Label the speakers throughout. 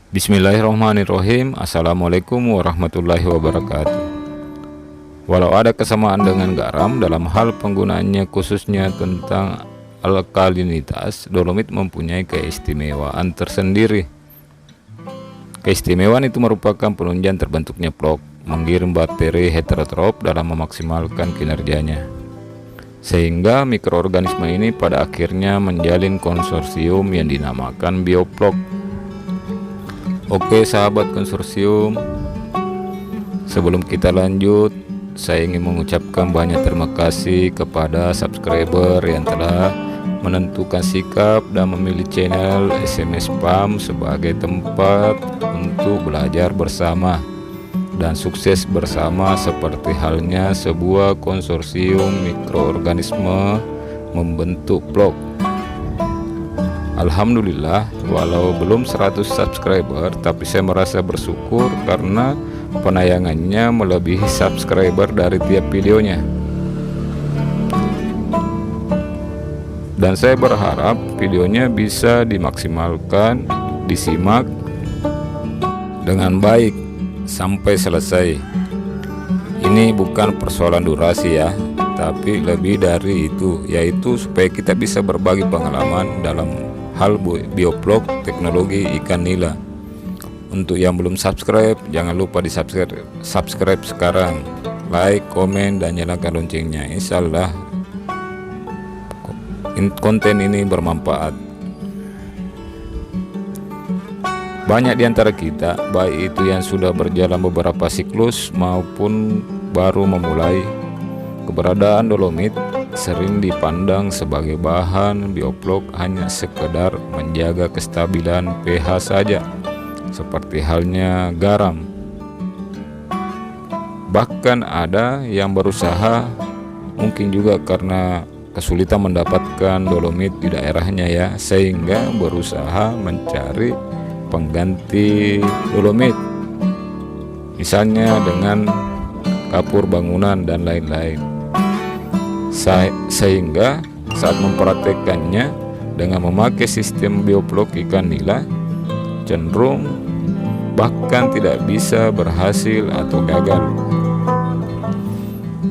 Speaker 1: Bismillahirrahmanirrahim. Assalamualaikum warahmatullahi wabarakatuh. Walau ada kesamaan dengan garam dalam hal penggunaannya, khususnya tentang alkalinitas, dolomit mempunyai keistimewaan tersendiri. Keistimewaan itu merupakan penunjang terbentuknya plok, mengirim bakteri heterotrof dalam memaksimalkan kinerjanya, sehingga mikroorganisme ini pada akhirnya menjalin konsorsium yang dinamakan bioplok. Oke sahabat konsorsium, sebelum kita lanjut, saya ingin mengucapkan banyak terima kasih kepada subscriber yang telah menentukan sikap dan memilih channel SMS Spam sebagai tempat untuk belajar bersama dan sukses bersama, seperti halnya sebuah konsorsium mikroorganisme membentuk blok. Alhamdulillah, walau belum 100 subscriber, tapi saya merasa bersyukur karena penayangannya melebihi subscriber dari tiap videonya. Dan saya berharap videonya bisa dimaksimalkan, disimak dengan baik sampai selesai. Ini bukan persoalan durasi ya, tapi lebih dari itu, yaitu supaya kita bisa berbagi pengalaman dalam hal bioplok teknologi ikan nila. Untuk yang belum subscribe, jangan lupa di subscribe sekarang, like, komen, dan nyalakan loncengnya. Insyaallah konten ini bermanfaat. Banyak di antara kita, baik itu yang sudah berjalan beberapa siklus maupun baru memulai, keberadaan dolomit sering dipandang sebagai bahan bioplok hanya sekedar menjaga kestabilan pH saja, seperti halnya garam. Bahkan ada yang berusaha, mungkin juga karena kesulitan mendapatkan dolomit di daerahnya ya, sehingga berusaha mencari pengganti dolomit, misalnya dengan kapur bangunan dan lain-lain, sehingga saat mempraktekannya dengan memakai sistem bioplok ikan nila cenderung bahkan tidak bisa berhasil atau gagal.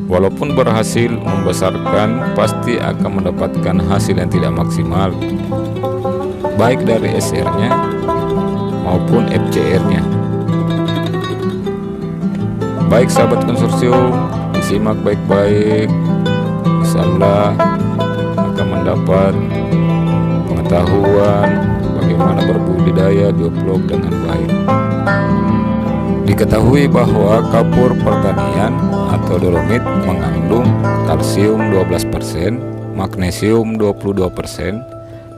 Speaker 1: Walaupun berhasil membesarkan, pasti akan mendapatkan hasil yang tidak maksimal, baik dari SR-nya maupun FCR-nya. Baik sahabat konsorsium, disimak baik-baik, insyaallah akan mendapat pengetahuan bagaimana berbudidaya bioplok dengan baik. Diketahui bahwa kapur pertanian atau dolomit mengandung kalsium 12%, magnesium 22%,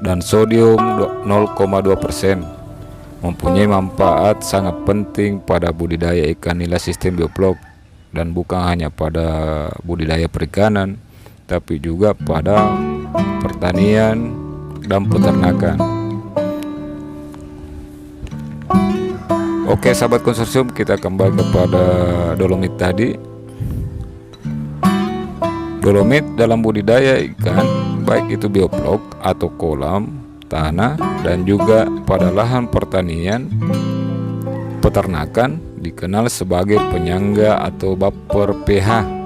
Speaker 1: dan sodium 0,2%, mempunyai manfaat sangat penting pada budidaya ikan nila sistem bioplok, dan bukan hanya pada budidaya perikanan, tapi juga pada pertanian dan peternakan. Oke sahabat konsorsium, kita kembali kepada dolomit tadi. Dolomit dalam budidaya ikan, baik itu bioplok atau kolam, tanah, dan juga pada lahan pertanian, peternakan, dikenal sebagai penyangga atau baper pH.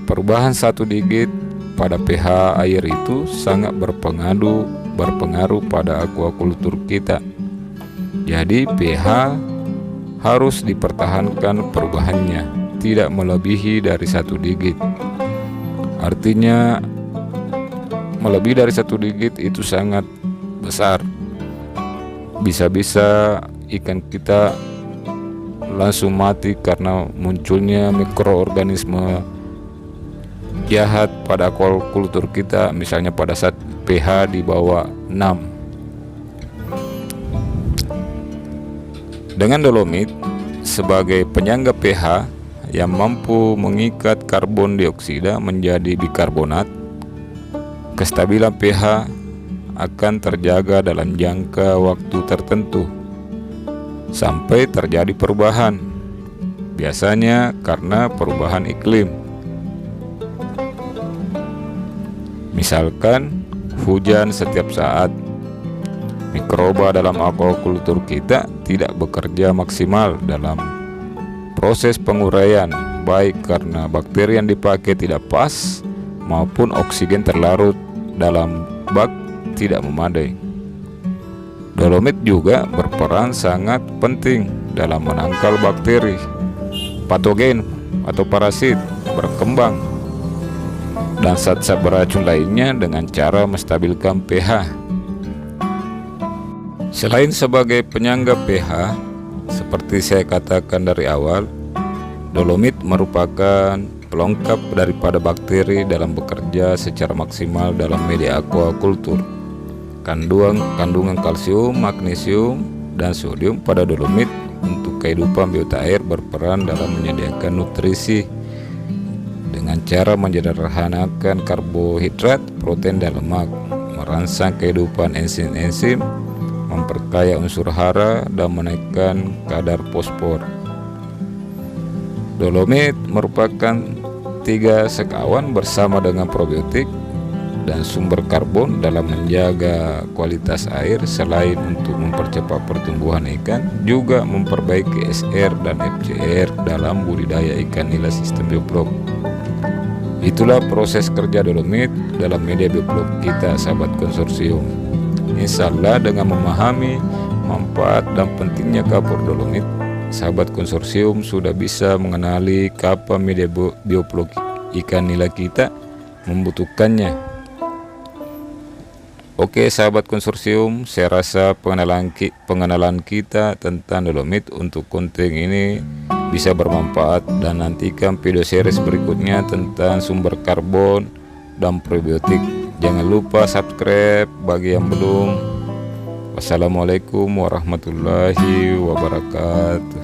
Speaker 1: Perubahan satu digit pada pH air itu sangat berpengaruh pada aquacultur kita. Jadi pH harus dipertahankan perubahannya, tidak melebihi dari satu digit. Artinya melebihi dari satu digit itu sangat besar. Bisa-bisa ikan kita langsung mati karena munculnya mikroorganisme jahat pada aquacultur kita, misalnya pada saat pH di bawah 6. Dengan dolomit sebagai penyangga pH yang mampu mengikat karbon dioksida menjadi bikarbonat, kestabilan pH akan terjaga dalam jangka waktu tertentu sampai terjadi perubahan, biasanya karena perubahan iklim. Misalkan hujan setiap saat, Mikroba dalam aquaculture kita tidak bekerja maksimal dalam proses penguraian, baik karena bakteri yang dipakai tidak pas maupun oksigen terlarut dalam bak tidak memadai. Dolomit juga berperan sangat penting dalam menangkal bakteri, patogen atau parasit berkembang dan zat-zat beracun lainnya dengan cara menstabilkan pH. Selain sebagai penyangga pH, seperti saya katakan dari awal, dolomit merupakan pelengkap daripada bakteri dalam bekerja secara maksimal dalam media aquaculture. Kandungan kalsium, magnesium, dan sodium pada dolomit untuk kehidupan biota air berperan dalam menyediakan nutrisi dengan cara menyederhanakan karbohidrat, protein, dan lemak, merangsang kehidupan enzim-enzim, memperkaya unsur hara, dan menaikkan kadar fosfor. Dolomit merupakan 3 sekawan bersama dengan probiotik dan sumber karbon dalam menjaga kualitas air. Selain untuk mempercepat pertumbuhan ikan, juga memperbaiki SR dan FCR dalam budidaya ikan nila sistem bioblok. Itulah proses kerja dolomit dalam media bioblok kita, sahabat konsorsium. Insya Allah dengan memahami manfaat dan pentingnya kapur dolomit, sahabat konsorsium sudah bisa mengenali kapan media bioblok ikan nila kita membutuhkannya. Oke sahabat konsorsium, saya rasa pengenalan kita tentang dolomit untuk konten ini bisa bermanfaat, dan nantikan video series berikutnya tentang sumber karbon dan probiotik. Jangan lupa subscribe bagi yang belum. Wassalamualaikum warahmatullahi wabarakatuh.